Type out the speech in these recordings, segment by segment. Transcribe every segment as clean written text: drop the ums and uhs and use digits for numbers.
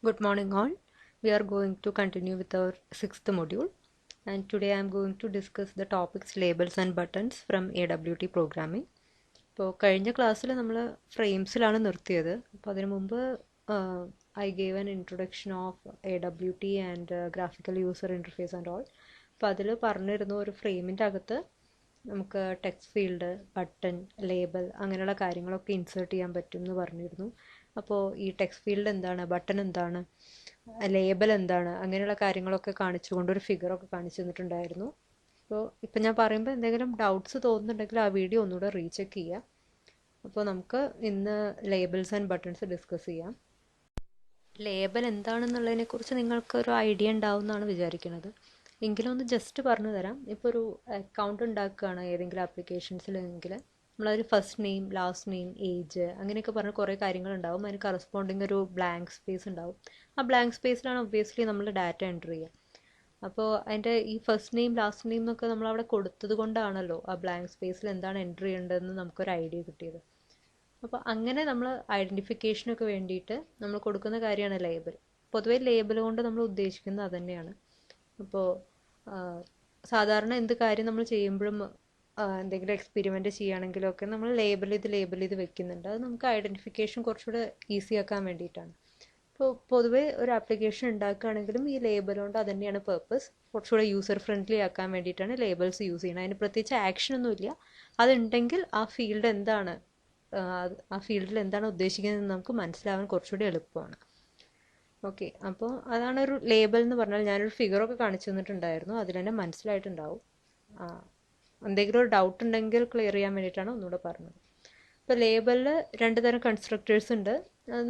Good morning all. We are going to continue with our 6th module, and today I am going to discuss the topics labels and buttons from AWT programming. ഇപ്പോൾ കഴിഞ്ഞ ക്ലാസ്സിൽ നമ്മൾ ഫ്രെയിംസിലാണ് നിർത്തിയത്. അപ്പോൾ അതിനു മുമ്പ് I gave an introduction of AWT and graphical user interface and all. അപ്പോൾ അതിൽ പറഞ്ഞിരുന്നു ഒരു ഫ്രെയിമിൻ്റെ അകത്ത് നമുക്ക് ടെക്സ്റ്റ് ഫീൽഡ്, ബട്ടൺ, ലേബൽ അങ്ങനെയുള്ള കാര്യങ്ങളൊക്കെ ഇൻസേർട്ട് ചെയ്യാൻ പറ്റും എന്ന് പറഞ്ഞിരുന്നു. അപ്പോൾ ഈ ടെക്സ്റ്റ് ഫീൽഡ് എന്താണ്, ബട്ടൺ എന്താണ്, ലേബൽ എന്താണ്, അങ്ങനെയുള്ള കാര്യങ്ങളൊക്കെ കാണിച്ചുകൊണ്ട് ഒരു ഫിഗറൊക്കെ കാണിച്ചു തന്നിട്ടുണ്ടായിരുന്നു. അപ്പോൾ ഇപ്പം ഞാൻ പറയുമ്പോൾ എന്തെങ്കിലും ഡൗട്ട്സ് തോന്നുന്നുണ്ടെങ്കിൽ ആ വീഡിയോ ഒന്നുകൂടെ റീചെക്ക് ചെയ്യാം. അപ്പോൾ നമുക്ക് ഇന്ന് ലേബൽസ് ആൻഡ് ബട്ടൺസ് ഡിസ്കസ് ചെയ്യാം. ലേബൽ എന്താണെന്നുള്ളതിനെക്കുറിച്ച് നിങ്ങൾക്കൊരു ഐഡിയ ഉണ്ടാവും എന്നാണ് വിചാരിക്കുന്നത്. എങ്കിലും ഒന്ന് ജസ്റ്റ് പറഞ്ഞു തരാം. ഇപ്പോൾ ഒരു അക്കൗണ്ട് ഉണ്ടാക്കുകയാണ് ഏതെങ്കിലും ആപ്ലിക്കേഷൻസിലെങ്കിൽ നമ്മളതിൽ first name, last name, age അങ്ങനെയൊക്കെ പറഞ്ഞ് കുറേ കാര്യങ്ങളുണ്ടാവും. അതിന് കറസ്പോണ്ടിങ് ഒരു ബ്ലാങ്ക് സ്പേസ് ഉണ്ടാവും. ആ ബ്ലാങ്ക് സ്പേസിലാണ് ഒബ്വിയസ്ലി നമ്മൾ ഡാറ്റ എൻ്റർ ചെയ്യുക. അപ്പോൾ അതിൻ്റെ ഈ ഫസ്റ്റ് നെയിം, ലാസ്റ്റ് നെയിം എന്നൊക്കെ നമ്മളവിടെ കൊടുത്തത് കൊണ്ടാണല്ലോ ആ ബ്ലാങ്ക് സ്പേസിൽ എന്താണ് എൻ്റർ ചെയ്യേണ്ടതെന്ന് നമുക്കൊരു ഐഡിയ കിട്ടിയത്. അപ്പോൾ അങ്ങനെ നമ്മൾ ഐഡൻറ്റിഫിക്കേഷനൊക്കെ വേണ്ടിയിട്ട് നമ്മൾ കൊടുക്കുന്ന കാര്യമാണ് ലേബൽ. പൊതുവേ ലേബൽ കൊണ്ട് നമ്മൾ ഉദ്ദേശിക്കുന്നത് അത് തന്നെയാണ്. അപ്പോൾ സാധാരണ എന്ത് കാര്യം നമ്മൾ ചെയ്യുമ്പോഴും എന്തെങ്കിലും എക്സ്പെരിമെൻ്റ് ചെയ്യുകയാണെങ്കിലൊക്കെ നമ്മൾ ലേബൽ ചെയ്ത് വെക്കുന്നുണ്ട്. അത് നമുക്ക് ഐഡൻറ്റിഫിക്കേഷൻ കുറച്ചുകൂടെ ഈസി ആക്കാൻ വേണ്ടിയിട്ടാണ്. ഇപ്പോൾ പൊതുവേ ഒരു ആപ്ലിക്കേഷൻ ഉണ്ടാക്കുകയാണെങ്കിലും ഈ ലേബൽ കൊണ്ട് അത് തന്നെയാണ് പർപ്പസ്. കുറച്ചുകൂടെ യൂസർ ഫ്രണ്ട്ലി ആക്കാൻ വേണ്ടിയിട്ടാണ് ലേബൽസ് യൂസ് ചെയ്യുന്നത്. അതിന് പ്രത്യേകിച്ച് ആക്ഷനൊന്നുമില്ല. അതുണ്ടെങ്കിൽ ആ ഫീൽഡിൽ എന്താണ് ഉദ്ദേശിക്കുന്നതെന്ന് നമുക്ക് മനസ്സിലാവാൻ കുറച്ചുകൂടി എളുപ്പമാണ്. ഓക്കെ, അപ്പോൾ അതാണ് ഒരു ലേബൽ എന്ന് പറഞ്ഞാൽ. ഞാനൊരു ഫിഗറൊക്കെ കാണിച്ചു തന്നിട്ടുണ്ടായിരുന്നു, അതിൽ തന്നെ മനസ്സിലായിട്ടുണ്ടാവും. എന്തെങ്കിലും ഒരു ഡൗട്ട് ഉണ്ടെങ്കിൽ ക്ലിയർ ചെയ്യാൻ വേണ്ടിയിട്ടാണ് ഒന്നുകൂടെ പറഞ്ഞത്. ഇപ്പോൾ ലേബലിൽ 2 തരം കൺസ്ട്രക്റ്റേഴ്സ് ഉണ്ട്.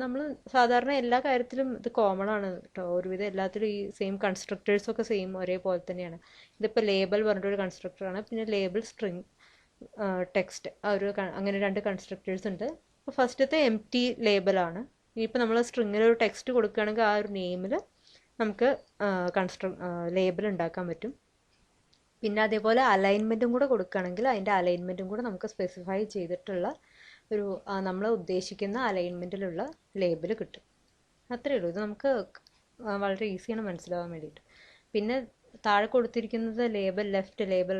നമ്മൾ സാധാരണ എല്ലാ കാര്യത്തിലും ഇത് കോമൺ ആണ് കേട്ടോ. ഒരുവിധം എല്ലാത്തിലും ഈ സെയിം കൺസ്ട്രക്റ്റേഴ്സൊക്കെ സെയിം ഒരേപോലെ തന്നെയാണ്. ഇതിപ്പോൾ ലേബൽ പറഞ്ഞിട്ടൊരു കൺസ്ട്രക്ടറാണ്. പിന്നെ ലേബൽ, സ്ട്രിങ്, ടെക്സ്റ്റ്, അങ്ങനെ 2 കൺസ്ട്രക്റ്റേഴ്സ് ഉണ്ട്. അപ്പോൾ ഫസ്റ്റത്തെ എംപ്റ്റി ലേബലാണ്. ഇനിയിപ്പോൾ നമ്മൾ സ്ട്രിങ്ങിൽ ഒരു ടെക്സ്റ്റ് കൊടുക്കുകയാണെങ്കിൽ ആ ഒരു നെയിമിൽ നമുക്ക് ലേബൽ ഉണ്ടാക്കാൻ പറ്റും. പിന്നെ അതേപോലെ അലൈൻമെൻറ്റും കൂടെ കൊടുക്കുകയാണെങ്കിൽ അതിൻ്റെ അലൈൻമെൻറ്റും കൂടെ നമുക്ക് സ്പെസിഫൈ ചെയ്തിട്ടുള്ള ഒരു നമ്മൾ ഉദ്ദേശിക്കുന്ന അലൈൻമെൻറ്റിലുള്ള ലേബൽ കിട്ടും. അത്രയേ ഉള്ളൂ. ഇത് നമുക്ക് വളരെ ഈസിയാണ് മനസ്സിലാവാൻ വേണ്ടിയിട്ട്. പിന്നെ താഴെ കൊടുത്തിരിക്കുന്നത് label left, label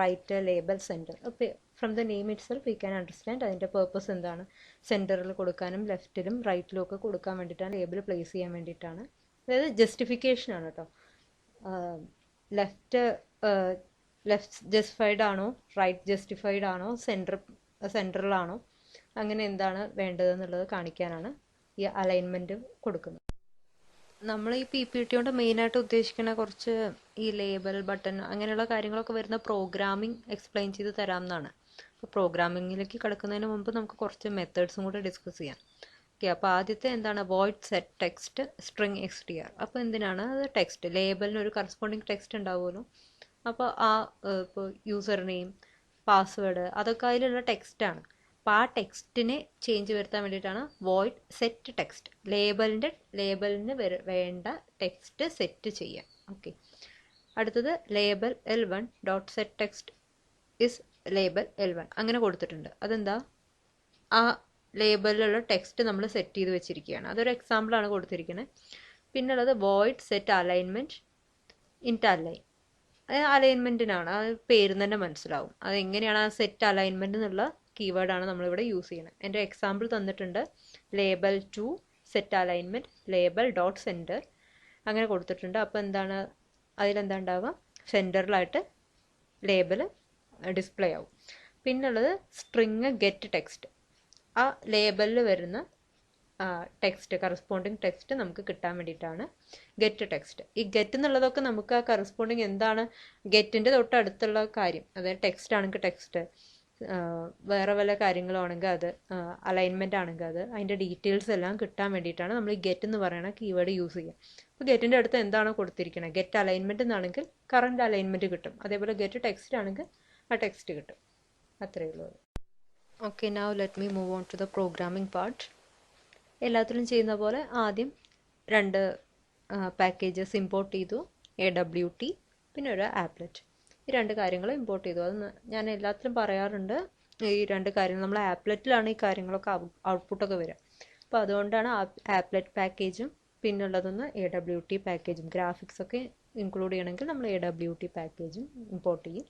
right, label centre. അപ്പോൾ from the name itself we can understand അതിൻ്റെ പേർപ്പസ് എന്താണ്. സെൻറ്ററിൽ കൊടുക്കാനും ലെഫ്റ്റിലും റൈറ്റിലും ഒക്കെ കൊടുക്കാൻ വേണ്ടിയിട്ടാണ്, ലേബൽ പ്ലേസ് ചെയ്യാൻ വേണ്ടിയിട്ടാണ്. അതായത് ജസ്റ്റിഫിക്കേഷനാണ് കേട്ടോ. ലെഫ്റ്റ് ജസ്റ്റിഫൈഡ് ആണോ, റൈറ്റ് ജസ്റ്റിഫൈഡ് ആണോ, സെൻട്രലാണോ, അങ്ങനെ എന്താണ് വേണ്ടതെന്നുള്ളത് കാണിക്കാനാണ് ഈ അലൈൻമെൻറ്റ് കൊടുക്കുന്നത്. നമ്മൾ ഈ PPT കൊണ്ട് മെയിനായിട്ട് ഉദ്ദേശിക്കുന്ന കുറച്ച് ഈ ലേബൽ, ബട്ടൺ അങ്ങനെയുള്ള കാര്യങ്ങളൊക്കെ വരുന്ന പ്രോഗ്രാമിംഗ് എക്സ്പ്ലെയിൻ ചെയ്ത് തരാമെന്നാണ്. അപ്പോൾ പ്രോഗ്രാമിങ്ങിലേക്ക് കിടക്കുന്നതിന് മുമ്പ് നമുക്ക് കുറച്ച് മെത്തേഡ്സും കൂടെ ഡിസ്കസ് ചെയ്യാം. ഓക്കെ, അപ്പോൾ ആദ്യത്തെ എന്താണ്, void set text string XTR. അപ്പോൾ എന്തിനാണ് അത്? ടെക്സ്റ്റ് ലേബലിന് ഒരു കറസ്പോണ്ടിങ് ടെക്സ്റ്റ് ഉണ്ടാവുമല്ലോ. അപ്പോൾ ഇപ്പോൾ യൂസർ നെയിം, പാസ്വേഡ് അതൊക്കെ അതിലുള്ള ടെക്സ്റ്റാണ്. അപ്പോൾ ആ ടെക്സ്റ്റിനെ ചേഞ്ച് വരുത്താൻ വേണ്ടിയിട്ടാണ് വോയിഡ് സെറ്റ് ടെക്സ്റ്റ്. ലേബലിന് വേണ്ട ടെക്സ്റ്റ് സെറ്റ് ചെയ്യാം. ഓക്കെ, അടുത്തത് label L1 dot set text is label L1 അങ്ങനെ കൊടുത്തിട്ടുണ്ട്. അതെന്താ, ആ ലേബലിലുള്ള ടെക്സ്റ്റ് നമ്മൾ സെറ്റ് ചെയ്ത് വെച്ചിരിക്കുകയാണ്. അതൊരു എക്സാമ്പിളാണ് കൊടുത്തിരിക്കുന്നത്. പിന്നുള്ളത് വോയിഡ് സെറ്റ് അലൈൻമെൻറ്റ് ഇൻറ്റ് അലൈൻ. അലൈൻമെൻറ്റിനാണ്, അത് പേര് തന്നെ മനസ്സിലാവും അതെങ്ങനെയാണ്. ആ സെറ്റ് അലൈൻമെൻറ്റ് എന്നുള്ള കീവേഡാണ് നമ്മളിവിടെ യൂസ് ചെയ്യുന്നത്. എൻ്റെ എക്സാമ്പിൾ തന്നിട്ടുണ്ട്. Label 2 set alignment label dot centre അങ്ങനെ കൊടുത്തിട്ടുണ്ട്. അപ്പോൾ എന്താണ്, അതിലെന്താ ഉണ്ടാവുക, സെൻറ്ററിലായിട്ട് ലേബൽ ഡിസ്പ്ലേ ആവും. പിന്നുള്ളത് സ്ട്രിങ് ഗെറ്റ് ടെക്സ്റ്റ്. ആ ലേബലിൽ വരുന്ന ടെക്സ്റ്റ്, കറസ്പോണ്ടിങ് ടെക്സ്റ്റ് നമുക്ക് കിട്ടാൻ വേണ്ടിയിട്ടാണ് ഗെറ്റ് ടെക്സ്റ്റ്. ഈ ഗെറ്റ് എന്നുള്ളതൊക്കെ നമുക്ക് ആ കറസ്പോണ്ടിങ് എന്താണ്, ഗെറ്റിൻ്റെ തൊട്ടടുത്തുള്ള കാര്യം, അതായത് ടെക്സ്റ്റ് ആണെങ്കിൽ ടെക്സ്റ്റ്, വേറെ വല്ല കാര്യങ്ങളാണെങ്കിൽ അത്, അലൈൻമെൻ്റ് ആണെങ്കിൽ അത്, അതിൻ്റെ ഡീറ്റെയിൽസ് എല്ലാം കിട്ടാൻ വേണ്ടിയിട്ടാണ് നമ്മൾ ഈ ഗെറ്റ് എന്ന് പറയുന്ന കീവേഡ് യൂസ് ചെയ്യുക. അപ്പോൾ ഗെറ്റിൻ്റെ അടുത്ത് എന്താണോ കൊടുത്തിരിക്കുന്നത്, ഗെറ്റ് അലൈൻമെൻറ്റ് എന്നാണെങ്കിൽ കറൻറ്റ് അലൈൻമെൻറ്റ് കിട്ടും. അതേപോലെ ഗെറ്റ് ടെക്സ്റ്റ് ആണെങ്കിൽ ആ ടെക്സ്റ്റ് കിട്ടും. അത്രയേ ഉള്ളൂ. Okay, now let me move on to the programming part. എല്ലാത്തിലും ചെയ്യുന്ന പോലെ ആദ്യം 2 പാക്കേജസ് ഇമ്പോർട്ട് ചെയ്തു, AWT പിന്നെ ഒരു ആപ്ലെറ്റ്. ഈ 2 കാര്യങ്ങൾ ഇമ്പോർട്ട് ചെയ്തു. അത് ഞാൻ എല്ലാത്തിലും പറയാറുണ്ട്. ഈ 2 കാര്യങ്ങൾ നമ്മൾ ആപ്ലെറ്റിലാണ് ഈ കാര്യങ്ങളൊക്കെ ഔട്ട്പുട്ടൊക്കെ വരിക. അപ്പോൾ അതുകൊണ്ടാണ് ആപ്ലെറ്റ് പാക്കേജും പിന്നുള്ളതൊന്ന് AWT പാക്കേജും. ഗ്രാഫിക്സ് ഒക്കെ ഇൻക്ലൂഡ് ചെയ്യണമെങ്കിൽ നമ്മൾ AWT പാക്കേജും ഇമ്പോർട്ട് ചെയ്യും.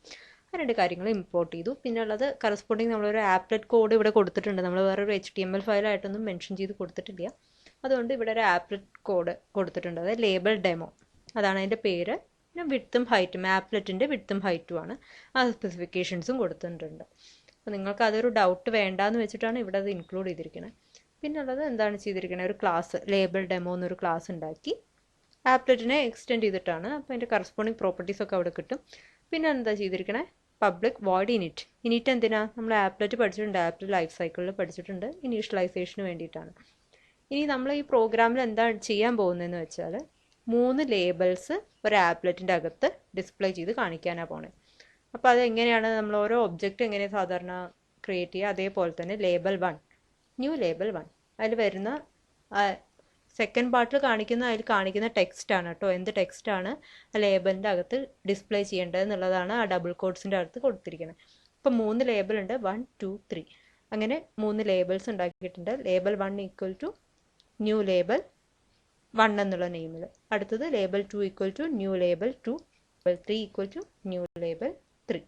ആ രണ്ട് കാര്യങ്ങൾ ഇമ്പോർട്ട് ചെയ്തു. പിന്നുള്ളത് കറസ്പോണ്ടിങ് നമ്മളൊരു ആപ്ലെറ്റ് കോഡ് ഇവിടെ കൊടുത്തിട്ടുണ്ട്. നമ്മൾ വേറൊരു HTML ഫയലായിട്ടൊന്നും മെൻഷൻ ചെയ്ത് കൊടുത്തിട്ടില്ല. അതുകൊണ്ട് ഇവിടെ ഒരു ആപ്ലെറ്റ് കോഡ് കൊടുത്തിട്ടുണ്ട്. അതായത് ലേബൽ ഡെമോ, അതാണ് അതിൻ്റെ പേര്. പിന്നെ വിഡ്ത്തും ഹൈറ്റും, ആപ്ലെറ്റിൻ്റെ വിഡ്ത്തും ഹൈറ്റുമാണ്. ആ സ്പെസിഫിക്കേഷൻസും കൊടുത്തിട്ടുണ്ട്. അപ്പോൾ നിങ്ങൾക്ക് അതൊരു ഡൗട്ട് വേണ്ടാന്ന് വെച്ചിട്ടാണ് ഇവിടെ അത് ഇൻക്ലൂഡ് ചെയ്തിരിക്കുന്നത്. പിന്നുള്ളത് എന്താണ് ചെയ്തിരിക്കുന്നത്, ഒരു ക്ലാസ് ലേബൽ ഡെമോ എന്നൊരു ക്ലാസ് ഉണ്ടാക്കി ആപ്ലെറ്റിനെ എക്സ്റ്റെൻഡ് ചെയ്തിട്ടാണ്. അപ്പോൾ അതിൻ്റെ കറസ്പോണ്ടിങ് പ്രോപ്പർട്ടീസൊക്കെ അവിടെ കിട്ടും. പിന്നെ എന്താ ചെയ്തിരിക്കണേ, പബ്ലിക് വോയിഡ് ഇനിറ്റ്. ഇനിറ്റ് എന്തിനാ, നമ്മൾ ആപ്ലെറ്റ് പഠിച്ചിട്ടുണ്ട്, ആപ്ലെറ്റ് ലൈഫ് സൈക്കിളിൽ പഠിച്ചിട്ടുണ്ട്, ഇനീഷ്യലൈസേഷന് വേണ്ടിയിട്ടാണ്. ഇനി നമ്മൾ ഈ പ്രോഗ്രാമിൽ എന്താ ചെയ്യാൻ പോകുന്നതെന്ന് വെച്ചാൽ 3 ലേബൽസ് ഒരു ആപ്ലെറ്റിൻ്റെ അകത്ത് ഡിസ്പ്ലേ ചെയ്ത് കാണിക്കാനാണ് പോണേ. അപ്പോൾ അതെങ്ങനെയാണ്, നമ്മൾ ഓരോ ഒബ്ജക്റ്റ് എങ്ങനെ സാധാരണ ക്രിയേറ്റ് ചെയ്യുക, അതേപോലെ തന്നെ ലേബൽ 1, ന്യൂ ലേബൽ 1, അതിൽ വരുന്ന സെക്കൻഡ് പാർട്ടിൽ കാണിക്കുന്ന ടെക്സ്റ്റാണ് കേട്ടോ. എന്ത് ടെക്സ്റ്റാണ് ആ ലേബലിൻ്റെ അകത്ത് ഡിസ്പ്ലേ ചെയ്യേണ്ടത് എന്നുള്ളതാണ് ആ ഡബിൾ കോട്ട്സിൻ്റെ അകത്ത് കൊടുത്തിരിക്കുന്നത്. ഇപ്പോൾ 3 ലേബൽ ഉണ്ട്, 1, 2, 3. അങ്ങനെ 3 ലേബൽസ് ഉണ്ടാക്കിയിട്ടുണ്ട്. Label 1 equal to new label 1 എന്നുള്ള നെയിമിൽ, അടുത്തത് label 2 equal to new label 2, label 3 equal to new label 3.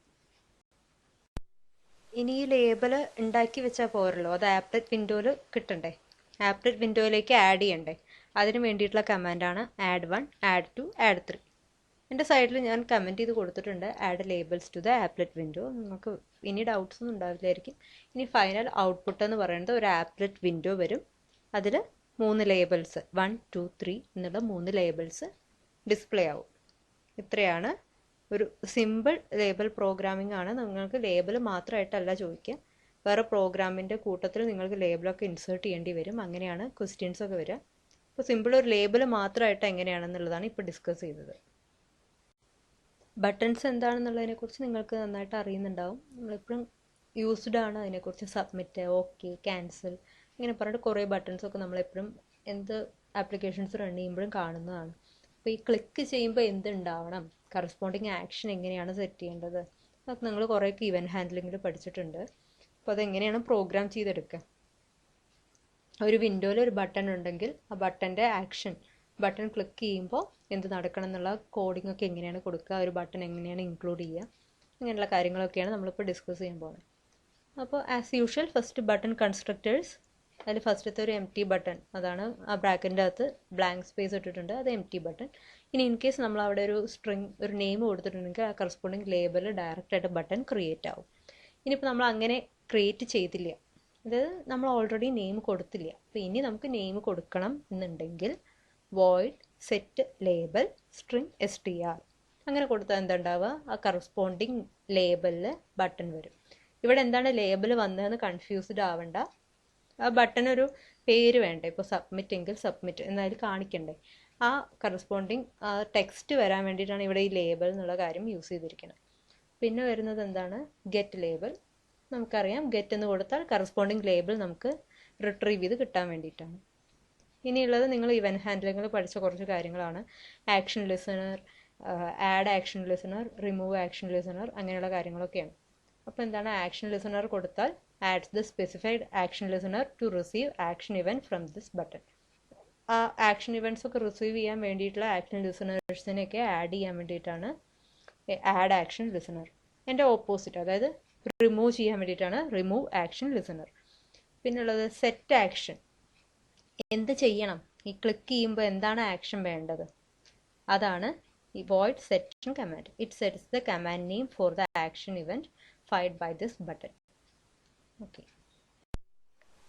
ഇനി ഈ ലേബൽ ഉണ്ടാക്കി വെച്ചാൽ പോരല്ലോ, അത് ആപ്ലെറ്റ് വിൻഡോയിൽ കിട്ടണ്ടേ, ആപ്ലെറ്റ് വിൻഡോയിലേക്ക് ആഡ് ചെയ്യണ്ടേ. അതിന് വേണ്ടിയിട്ടുള്ള കമാൻഡാണ് add 1, add 2, add 3. എൻ്റെ സൈഡിൽ ഞാൻ കമൻറ്റ് ചെയ്ത് കൊടുത്തിട്ടുണ്ട് add labels to the applet window. നിങ്ങൾക്ക് ഇനി ഡൗട്ട്സ് ഒന്നും ഉണ്ടാവില്ലായിരിക്കും. ഇനി ഫൈനൽ ഔട്ട്പുട്ട് എന്ന് പറയുന്നത് ഒരു ആപ്ലെറ്റ് വിൻഡോ വരും. അതിൽ 3 ലേബൽസ് 1, 2, 3 എന്നുള്ള 3 ലേബൽസ് ഡിസ്പ്ലേ ആവും. ഇത്രയാണ് ഒരു സിമ്പിൾ ലേബൽ പ്രോഗ്രാമിംഗ് ആണ്. നിങ്ങൾക്ക് ലേബൽ മാത്രമായിട്ടല്ല ചോദിക്കുക, വേറെ പ്രോഗ്രാമിൻ്റെ കൂട്ടത്തിൽ നിങ്ങൾക്ക് ലേബലൊക്കെ ഇൻസേർട്ട് ചെയ്യേണ്ടി വരും. അങ്ങനെയാണ് ക്വസ്റ്റ്യൻസൊക്കെ വരിക. അപ്പോൾ സിമ്പിൾ ഒരു ലേബൽ മാത്രമായിട്ട് എങ്ങനെയാണെന്നുള്ളതാണ് ഇപ്പോൾ ഡിസ്കസ് ചെയ്തത്. ബട്ടൺസ് എന്താണെന്നുള്ളതിനെക്കുറിച്ച് നിങ്ങൾക്ക് നന്നായിട്ട് അറിയുന്നുണ്ടാവും. നമ്മളെപ്പോഴും യൂസ്ഡ് ആണ് അതിനെക്കുറിച്ച്. സബ്മിറ്റ്, ഓക്കെ, ക്യാൻസൽ, ഇങ്ങനെ പറഞ്ഞിട്ട് കുറേ ബട്ടൺസൊക്കെ നമ്മളെപ്പോഴും എന്ത് ആപ്ലിക്കേഷൻസ് റൺ ചെയ്യുമ്പോഴും കാണുന്നതാണ്. അപ്പോൾ ഈ ക്ലിക്ക് ചെയ്യുമ്പോൾ എന്തുണ്ടാവണം, കറസ്പോണ്ടിങ് ആക്ഷൻ എങ്ങനെയാണ് സെറ്റ് ചെയ്യേണ്ടത്, അതൊക്കെ നിങ്ങൾ കുറേയൊക്കെ ഇവൻറ്റ് ഹാൻഡ്ലിങ്ങിൽ പഠിച്ചിട്ടുണ്ട്. അപ്പോൾ അതെങ്ങനെയാണ് പ്രോഗ്രാം ചെയ്തെടുക്കുക. ഒരു വിൻഡോയിൽ ഒരു ബട്ടൺ ഉണ്ടെങ്കിൽ ആ ബട്ടൻ്റെ ആക്ഷൻ, ബട്ടൺ ക്ലിക്ക് ചെയ്യുമ്പോൾ എന്ത് നടക്കണം എന്നുള്ള കോഡിംഗ് ഒക്കെ എങ്ങനെയാണ് കൊടുക്കുക, ഒരു ബട്ടൺ എങ്ങനെയാണ് ഇൻക്ലൂഡ് ചെയ്യുക, അങ്ങനെയുള്ള കാര്യങ്ങളൊക്കെയാണ് നമ്മളിപ്പോൾ ഡിസ്കസ് ചെയ്യാൻ പോകുന്നത്. അപ്പോൾ ആസ് യൂഷ്വൽ ഫസ്റ്റ് ബട്ടൺ കൺസ്ട്രക്റ്റേഴ്സ്, അതിൽ ഫസ്റ്റത്തെ ഒരു എം ടി ബട്ടൺ, അതാണ് ആ ബ്രാക്കറ്റിൻ്റെ അകത്ത് ബ്ലാങ്ക് സ്പേസ് ഇട്ടിട്ടുണ്ട്, അത് എം ടി ബട്ടൺ. ഇനി ഇൻ കേസ് നമ്മൾ അവിടെ ഒരു സ്ട്രിങ്, ഒരു നെയിം കൊടുത്തിട്ടുണ്ടെങ്കിൽ ആ കറസ്പോണ്ടിങ് ലേബൽ ഡയറക്റ്റായിട്ട് ബട്ടൺ ക്രിയേറ്റ് ആവും. ഇനിയിപ്പോൾ നമ്മൾ അങ്ങനെ ക്രിയേറ്റ് ചെയ്തില്ല, അതായത് നമ്മൾ ഓൾറെഡി നെയിം കൊടുത്തില്ല. അപ്പോൾ ഇനി നമുക്ക് നെയിം കൊടുക്കണം എന്നുണ്ടെങ്കിൽ void set label string str അങ്ങനെ കൊടുത്താൽ എന്താ ഉണ്ടാവുക, ആ കറസ്പോണ്ടിങ് ലേബലിൽ ബട്ടൺ വരും. ഇവിടെ എന്താണ് ലേബൽ വന്നതെന്ന് കൺഫ്യൂസ്ഡ് ആവണ്ട. ആ ബട്ടൺ ഒരു പേര് വേണ്ടേ, ഇപ്പോൾ സബ്മിറ്റ് എങ്കിൽ സബ്മിറ്റ് എന്നാലും കാണിക്കണ്ടേ. ആ കറസ്പോണ്ടിങ് ടെക്സ്റ്റ് വരാൻ വേണ്ടിയിട്ടാണ് ഇവിടെ ഈ ലേബൽ എന്നുള്ള കാര്യം യൂസ് ചെയ്തിരിക്കുന്നത്. പിന്നെ വരുന്നത് എന്താണ്, ഗെറ്റ് ലേബൽ. നമുക്കറിയാം ഗെറ്റ് എന്ന് കൊടുത്താൽ കറസ്പോണ്ടിങ് ലേബൽ നമുക്ക് റിട്രീവ് ചെയ്ത് കിട്ടാൻ വേണ്ടിയിട്ടാണ്. ഇനിയുള്ളത് നിങ്ങൾ ഇവൻറ്റ് ഹാൻഡ്ലിങ്ങിൽ പഠിച്ച കുറച്ച് കാര്യങ്ങളാണ്. Action listener, add action listener, remove action listener, അങ്ങനെയുള്ള കാര്യങ്ങളൊക്കെയാണ്. അപ്പോൾ എന്താണ്, ആക്ഷൻ ലിസണർ കൊടുത്താൽ adds the specified action listener to receive action event from this button. ആ ആക്ഷൻ ഇവൻറ്റ്സ് ഒക്കെ റിസീവ് ചെയ്യാൻ വേണ്ടിയിട്ടുള്ള ആക്ഷൻ ലിസണേഴ്സിനെയൊക്കെ ആഡ് ചെയ്യാൻ വേണ്ടിയിട്ടാണ് ആഡ് ആക്ഷൻ ലിസണർ. എൻ്റെ ഓപ്പോസിറ്റ്, അതായത് റിമൂവ് ചെയ്യാൻ വേണ്ടിയിട്ടാണ് റിമൂവ് ആക്ഷൻ ലിസണർ. പിന്നുള്ളത് സെറ്റ് ആക്ഷൻ, എന്ത് ചെയ്യണം, ഈ ക്ലിക്ക് ചെയ്യുമ്പോൾ എന്താണ് ആക്ഷൻ വേണ്ടത്, അതാണ് ഈ void set command. It sets the command name for the action event fired by this button. Okay,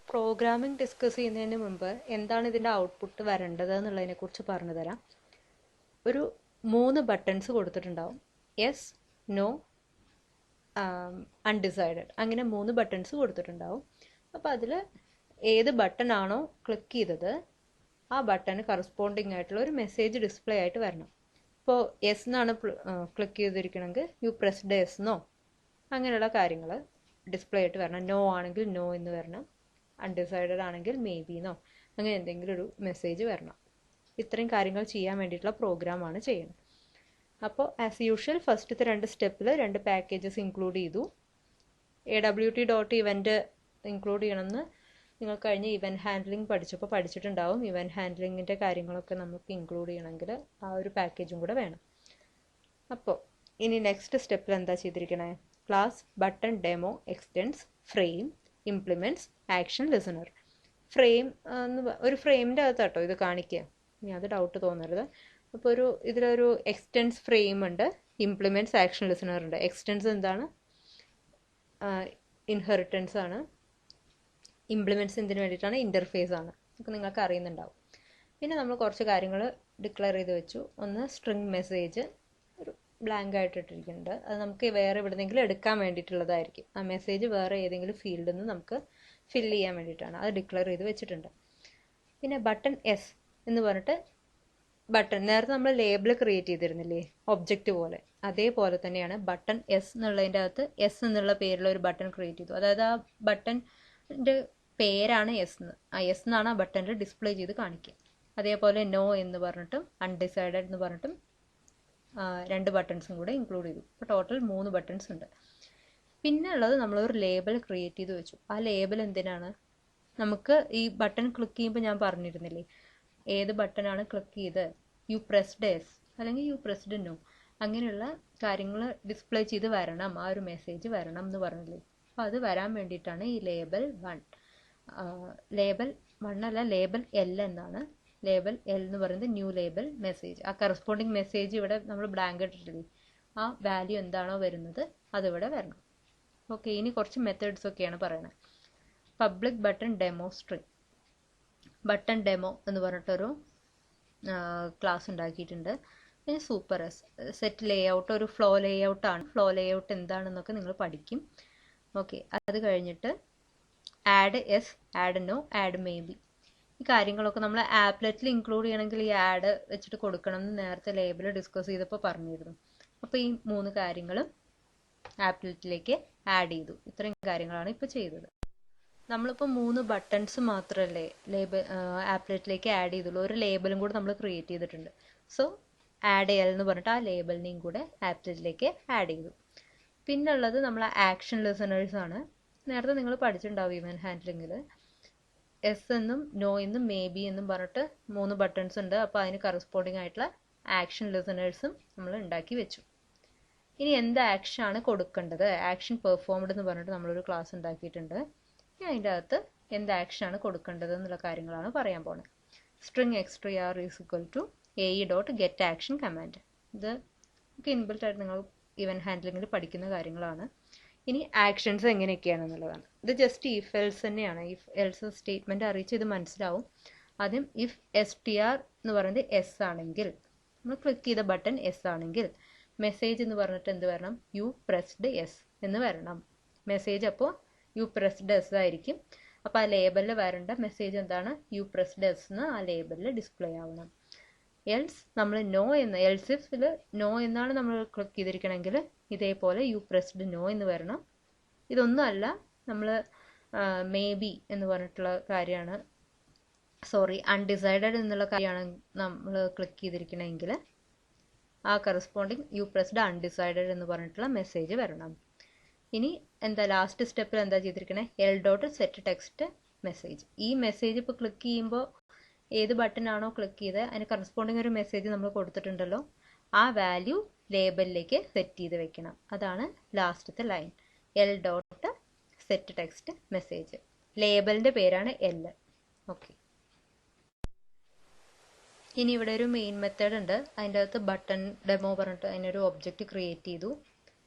programming discuss ചെയ്യുന്നതിന് മുമ്പ് എന്താണ് ഇതിൻ്റെ ഔട്ട്പുട്ട് വരേണ്ടത് എന്നുള്ളതിനെക്കുറിച്ച് പറഞ്ഞു തരാം. ഒരു 3 ബട്ടൺസ് കൊടുത്തിട്ടുണ്ടാവും, യെസ്, നോ, അൺഡിസൈഡഡ്, അങ്ങനെ 3 ബട്ടൺസ് കൊടുത്തിട്ടുണ്ടാവും. അപ്പോൾ അതിൽ ഏത് ബട്ടൺ ആണോ ക്ലിക്ക് ചെയ്തത് ആ ബട്ടണ് കറസ്പോണ്ടിങ് ആയിട്ടുള്ള ഒരു മെസ്സേജ് ഡിസ്പ്ലേ ആയിട്ട് വരണം. ഇപ്പോൾ യെസ് എന്നാണ് ക്ലിക്ക് ചെയ്തിരിക്കണമെങ്കിൽ യു പ്രസ്ഡ് യെസ് നോ, അങ്ങനെയുള്ള കാര്യങ്ങൾ ഡിസ്പ്ലേ ആയിട്ട് വരണം. നോ ആണെങ്കിൽ നോ എന്ന് വരണം, അൺഡിസൈഡഡ് ആണെങ്കിൽ മേ ബി നോ, അങ്ങനെ എന്തെങ്കിലും ഒരു മെസ്സേജ് വരണം. ഇത്രയും കാര്യങ്ങൾ ചെയ്യാൻ വേണ്ടിയിട്ടുള്ള പ്രോഗ്രാമാണ് ചെയ്യുന്നത്. അപ്പോൾ ആസ് യൂഷ്വൽ ഫസ്റ്റത്തെ 2 സ്റ്റെപ്പിൽ 2 പാക്കേജസ് ഇൻക്ലൂഡ് ചെയ്തു. AWT.event ഇൻക്ലൂഡ് ചെയ്യണമെന്ന് നിങ്ങൾ കഴിഞ്ഞ ഇവൻറ്റ് ഹാൻഡ്ലിംഗ് പഠിച്ചിട്ടുണ്ടാവും. ഇവൻറ്റ് ഹാൻഡ്ലിങ്ങിൻ്റെ കാര്യങ്ങളൊക്കെ നമുക്ക് ഇൻക്ലൂഡ് ചെയ്യണമെങ്കിൽ ആ ഒരു പാക്കേജും കൂടെ വേണം. അപ്പോൾ ഇനി നെക്സ്റ്റ് സ്റ്റെപ്പിൽ എന്താ ചെയ്തിരിക്കണേ? Class button demo extends frame implements action listener. Frame ഒരു ഫ്രെയിമിൻ്റെ അകത്താട്ടോ ഇത് കാണിക്കുക, ഇനി അത് ഡൗട്ട് തോന്നരുത്. അപ്പോൾ ഇതിലൊരു എക്സ്റ്റെൻസ് ഫ്രെയിം ഉണ്ട്, ഇംപ്ലിമെൻറ്റ്സ് ആക്ഷൻ ലിസണർ ഉണ്ട്. എക്സ്റ്റെൻസ് എന്താണ്? ഇൻഹെറിറ്റൻസ് ആണ്. ഇംപ്ലിമെൻറ്റ്സ് എന്തിനു വേണ്ടിയിട്ടാണ്? ഇൻ്റർഫേസ് ആണ്. ഒക്കെ നിങ്ങൾക്ക് അറിയുന്നുണ്ടാവും. പിന്നെ നമ്മൾ കുറച്ച് കാര്യങ്ങൾ ഡിക്ലെയർ ചെയ്ത് വെച്ചു. ഒന്ന് സ്ട്രിംഗ് മെസ്സേജ് ഒരു ബ്ലാങ്ക് ആയിട്ട് ഇട്ടിരിക്കുന്നുണ്ട്. അത് നമുക്ക് വേറെ എവിടെന്നെങ്കിലും എടുക്കാൻ വേണ്ടിയിട്ടുള്ളതായിരിക്കും. ആ മെസ്സേജ് വേറെ ഏതെങ്കിലും ഫീൽഡിൽ നിന്ന് നമുക്ക് ഫില്ല് ചെയ്യാൻ വേണ്ടിയിട്ടാണ്. അത് ഡിക്ലെയർ ചെയ്ത് വെച്ചിട്ടുണ്ട്. പിന്നെ ബട്ടൺ എസ് എന്ന് പറഞ്ഞിട്ട് ബട്ടൺ, നേരത്തെ നമ്മൾ ലേബിൾ ക്രിയേറ്റ് ചെയ്തിരുന്നില്ലേ ഒബ്ജക്റ്റ് പോലെ, അതേപോലെ തന്നെയാണ് ബട്ടൺ എസ് എന്നുള്ളതിൻ്റെ അകത്ത് എസ് എന്നുള്ള പേരിലുള്ള ഒരു ബട്ടൺ ക്രിയേറ്റ് ചെയ്തു. അതായത് ആ ബട്ടൻ്റെ പേരാണ് എസ് എന്ന്. ആ എസ് എന്നാണ് ആ ബട്ടണിൽ ഡിസ്പ്ലേ ചെയ്ത് കാണിക്കുക. അതേപോലെ നോ എന്ന് പറഞ്ഞിട്ടും അൺഡിസൈഡഡ് എന്ന് പറഞ്ഞിട്ടും 2 ബട്ടൺസും കൂടെ ഇൻക്ലൂഡ് ചെയ്തു. അപ്പോൾ ടോട്ടൽ 3 ബട്ടൺസ് ഉണ്ട്. പിന്നെ ഉള്ളത് നമ്മളൊരു ലേബൽ ക്രിയേറ്റ് ചെയ്ത് വെച്ചു. ആ ലേബൽ എന്തിനാണ്? നമുക്ക് ഈ ബട്ടൺ ക്ലിക്ക് ചെയ്യുമ്പോൾ ഞാൻ പറഞ്ഞിരുന്നില്ലേ ഏത് ബട്ടണാണ് ക്ലിക്ക് ചെയ്ത് യു പ്രസ്ഡ് എസ് അല്ലെങ്കിൽ യു പ്രസ്ഡ് നോ അങ്ങനെയുള്ള കാര്യങ്ങൾ ഡിസ്പ്ലേ ചെയ്ത് വരണം, ആ ഒരു മെസ്സേജ് വരണം എന്ന് പറഞ്ഞില്ലേ. അപ്പോൾ അത് വരാൻ വേണ്ടിയിട്ടാണ് ഈ ലേബൽ 1. ലേബൽ 1 അല്ല, ലേബൽ എൽ എന്നാണ്. ലേബൽ എൽ എന്ന് പറയുന്നത് ന്യൂ ലേബൽ മെസ്സേജ്. ആ കറസ്പോണ്ടിങ് മെസ്സേജ് ഇവിടെ നമ്മൾ ബ്ലാങ്ക് ഇട്ടിട്ടില്ലേ, ആ വാല്യൂ എന്താണോ വരുന്നത് അതിവിടെ വരണം. ഓക്കെ, ഇനി കുറച്ച് മെത്തേഡ്സ് ഒക്കെയാണ് പറയുന്നത്. Public button demo string. Button demo എന്ന് പറഞ്ഞിട്ടൊരു ക്ലാസ് ഉണ്ടാക്കിയിട്ടുണ്ട്. പിന്നെ സൂപ്പർ എസ് സെറ്റ് ലേഔട്ട്, ഒരു ഫ്ലോ ലേഔട്ടാണ്. ഫ്ലോ ലേഔട്ട് എന്താണെന്നൊക്കെ നിങ്ങൾ പഠിക്കും. ഓക്കെ, അത് കഴിഞ്ഞിട്ട് add yes, add no, add maybe. ഈ കാര്യങ്ങളൊക്കെ നമ്മൾ ആപ്ലെറ്റിൽ ഇൻക്ലൂഡ് ചെയ്യണമെങ്കിൽ ഈ ആഡ് വെച്ചിട്ട് കൊടുക്കണം എന്ന് നേരത്തെ ലേബിൾ ഡിസ്കസ് ചെയ്തപ്പോൾ പറഞ്ഞിരുന്നു. അപ്പോൾ ഈ 3 കാര്യങ്ങളും ആപ്ലെറ്റിലേക്ക് ആഡ് ചെയ്തു. ഇത്രയും കാര്യങ്ങളാണ് ഇപ്പോൾ ചെയ്തത്. നമ്മളിപ്പോൾ 3 ബട്ടൺസ് മാത്രമല്ലേ ആപ്ലെറ്റിലേക്ക് ആഡ് ചെയ്തുള്ളൂ. ഒരു ലേബലും കൂടെ നമ്മൾ ക്രിയേറ്റ് ചെയ്തിട്ടുണ്ട്. സോ ആഡ് എൽ എന്ന് പറഞ്ഞിട്ട് ആ ലേബലിനെയും കൂടെ ആപ്ലെറ്റിലേക്ക് ആഡ് ചെയ്തു. പിന്നുള്ളത് നമ്മൾ ആക്ഷൻ ലിസണേഴ്സ് ആണ്. നേരത്തെ നിങ്ങൾ പഠിച്ചിട്ടുണ്ടാവും ഇവൻറ്റ് ഹാൻഡ്ലിങ്ങിൽ. എസ് എന്നും നോ എന്നും മേ ബി എന്നും പറഞ്ഞിട്ട് 3 ബട്ടൺസ് ഉണ്ട്. അപ്പോൾ അതിന് കറസ്പോണ്ടിങ് ആയിട്ടുള്ള ആക്ഷൻ ലിസണേഴ്സും നമ്മൾ ഉണ്ടാക്കി വെച്ചു. ഇനി എന്ത് ആക്ഷനാണ് കൊടുക്കേണ്ടത്? ആക്ഷൻ പെർഫോംഡ് എന്ന് പറഞ്ഞിട്ട് നമ്മളൊരു ക്ലാസ് ഉണ്ടാക്കിയിട്ടുണ്ട്. ഇനി അതിൻ്റെ അകത്ത് എന്ത് ആക്ഷനാണ് കൊടുക്കേണ്ടത് എന്നുള്ള കാര്യങ്ങളാണ് പറയാൻ പോകുന്നത്. String extra is equal to AE dot get action command. ഇത് ഒക്കെ ഇൻബിൽറ്റ് ആയിട്ട് നിങ്ങൾ ഇവൻറ്റ് ഹാൻഡ്ലിങ്ങിൽ പഠിക്കുന്ന കാര്യങ്ങളാണ്. ഇനി ആക്ഷൻസ് എങ്ങനെയൊക്കെയാണെന്നുള്ളതാണ്. ഇത് ജസ്റ്റ് ഇഫ് എൽസ് തന്നെയാണ്. ഇഫ് എൽസ് സ്റ്റേറ്റ്മെൻറ്റ് അറിയിച്ച് ഇത് മനസ്സിലാവും. ആദ്യം ഇഫ് STR എന്ന് പറയുന്നത് എസ് ആണെങ്കിൽ, നമ്മൾ ക്ലിക്ക് ചെയ്ത ബട്ടൺ എസ് ആണെങ്കിൽ മെസ്സേജ് എന്ന് പറഞ്ഞിട്ട് എന്ത് വരണം? യു പ്രസ്ഡ് എസ് എന്ന് വരണം. മെസ്സേജ് അപ്പോൾ യു പ്രസ്ഡ് എസ് ആയിരിക്കും. അപ്പോൾ ആ ലേബലിൽ വരേണ്ട മെസ്സേജ് എന്താണ്? യു പ്രസ്ഡ് എസ് എന്ന് ആ ലേബലിൽ ഡിസ്പ്ലേ ആവണം. എൽസ് നമ്മൾ നോ എന്ന്, എൽസ് ഇഫിൽ നോ എന്നാണ് നമ്മൾ ക്ലിക്ക് ചെയ്തിരിക്കണമെങ്കിൽ ഇതേപോലെ യു പ്രസ്ഡ് നോ എന്ന് വരണം. ഇതൊന്നും അല്ല, നമ്മൾ മേ ബി എന്ന് പറഞ്ഞിട്ടുള്ള കാര്യമാണ്, അൺഡിസൈഡഡ് എന്നുള്ള കാര്യമാണ് നമ്മൾ ക്ലിക്ക് ചെയ്തിരിക്കണമെങ്കിൽ ആ കറസ്പോണ്ടിങ് യു പ്രസ്ഡ് അൺഡിസൈഡഡ് എന്ന് പറഞ്ഞിട്ടുള്ള മെസ്സേജ് വരണം. ഇനി എന്താ ലാസ്റ്റ് സ്റ്റെപ്പിൽ എന്താ ചെയ്തിരിക്കണേ? L dot set text message. ഈ മെസ്സേജ് ഇപ്പോൾ ക്ലിക്ക് ചെയ്യുമ്പോൾ ഏത് ബട്ടൺ ആണോ ക്ലിക്ക് ചെയ്ത് അതിന് കറസ്പോണ്ടിങ് ഒരു മെസ്സേജ് നമ്മൾ കൊടുത്തിട്ടുണ്ടല്ലോ, ആ വാല്യൂ ലേബലിലേക്ക് സെറ്റ് ചെയ്ത് വെക്കണം. അതാണ് ലാസ്റ്റത്തെ line. L dot set text message. ലേബലിൻ്റെ പേരാണ് എൽ. ഓക്കെ, ഇനി ഇവിടെ ഒരു മെയിൻ മെത്തേഡ് ഉണ്ട്. അതിൻ്റെ അകത്ത് ബട്ടൺ ഡെമോ പറഞ്ഞിട്ട് അതിനൊരു ഒബ്ജക്റ്റ് ക്രിയേറ്റ് ചെയ്തു.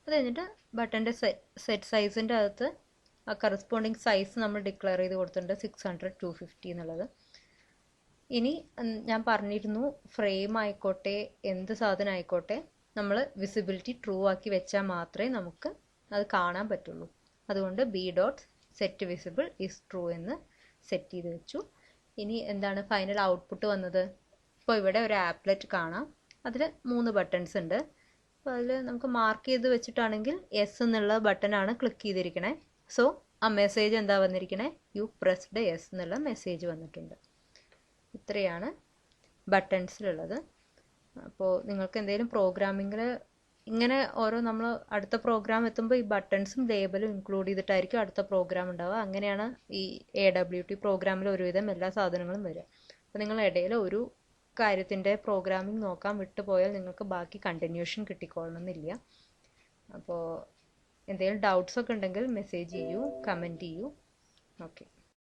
അത് കഴിഞ്ഞിട്ട് ബട്ടൻ്റെ സെറ്റ് സൈസിൻ്റെ അകത്ത് ആ കറസ്പോണ്ടിങ് സൈസ് നമ്മൾ ഡിക്ലെയർ ചെയ്ത് കൊടുത്തിട്ടുണ്ട് 600 250 എന്നുള്ളത്. ഇനി ഞാൻ പറഞ്ഞിരുന്നു ഫ്രെയിം ആയിക്കോട്ടെ എന്ത് സാധനം ആയിക്കോട്ടെ നമ്മൾ വിസിബിലിറ്റി ട്രൂ ആക്കി വെച്ചാൽ മാത്രമേ നമുക്ക് അത് കാണാൻ പറ്റുള്ളൂ. അതുകൊണ്ട് B dot set visible is true എന്ന് സെറ്റ് ചെയ്ത് വെച്ചു. ഇനി എന്താണ് ഫൈനൽ ഔട്ട്പുട്ട് വന്നത്? ഇപ്പോൾ ഇവിടെ ഒരു ആപ്ലെറ്റ് കാണാം. അതിൽ 3 ബട്ടൺസ് ഉണ്ട്. അപ്പോൾ അതിൽ നമുക്ക് മാർക്ക് ചെയ്ത് വെച്ചിട്ടാണെങ്കിൽ എസ് എന്നുള്ള ബട്ടനാണ് ക്ലിക്ക് ചെയ്തിരിക്കണേ. സോ ആ മെസ്സേജ് എന്താ വന്നിരിക്കണേ? യു പ്രസ്ഡ് എസ് എന്നുള്ള മെസ്സേജ് വന്നിട്ടുണ്ട്. ഇത്രയാണ് ബട്ടൺസിലുള്ളത്. അപ്പോൾ നിങ്ങൾക്ക് എന്തെങ്കിലും പ്രോഗ്രാമിങ്ങിൽ ഇങ്ങനെ ഓരോ നമ്മൾ അടുത്ത പ്രോഗ്രാം എത്തുമ്പോൾ ഈ ബട്ടൺസും ലേബലും ഇൻക്ലൂഡ് ചെയ്തിട്ടായിരിക്കും അടുത്ത പ്രോഗ്രാം ഉണ്ടാവുക. അങ്ങനെയാണ് ഈ AWT പ്രോഗ്രാമിൽ ഒരുവിധം എല്ലാ സാധനങ്ങളും വരിക. അപ്പോൾ നിങ്ങൾ ഇടയിൽ ഒരു കാര്യത്തിൻ്റെ പ്രോഗ്രാമിംഗ് നോക്കാൻ വിട്ടുപോയാൽ നിങ്ങൾക്ക് ബാക്കി കണ്ടിന്യൂഷൻ കിട്ടിക്കൊള്ളണമെന്നില്ല. അപ്പോൾ എന്തെങ്കിലും ഡൗട്ട്സ് ഒക്കെ ഉണ്ടെങ്കിൽ മെസ്സേജ് ചെയ്യൂ, കമൻറ്റ് ചെയ്യൂ. ഓക്കെ.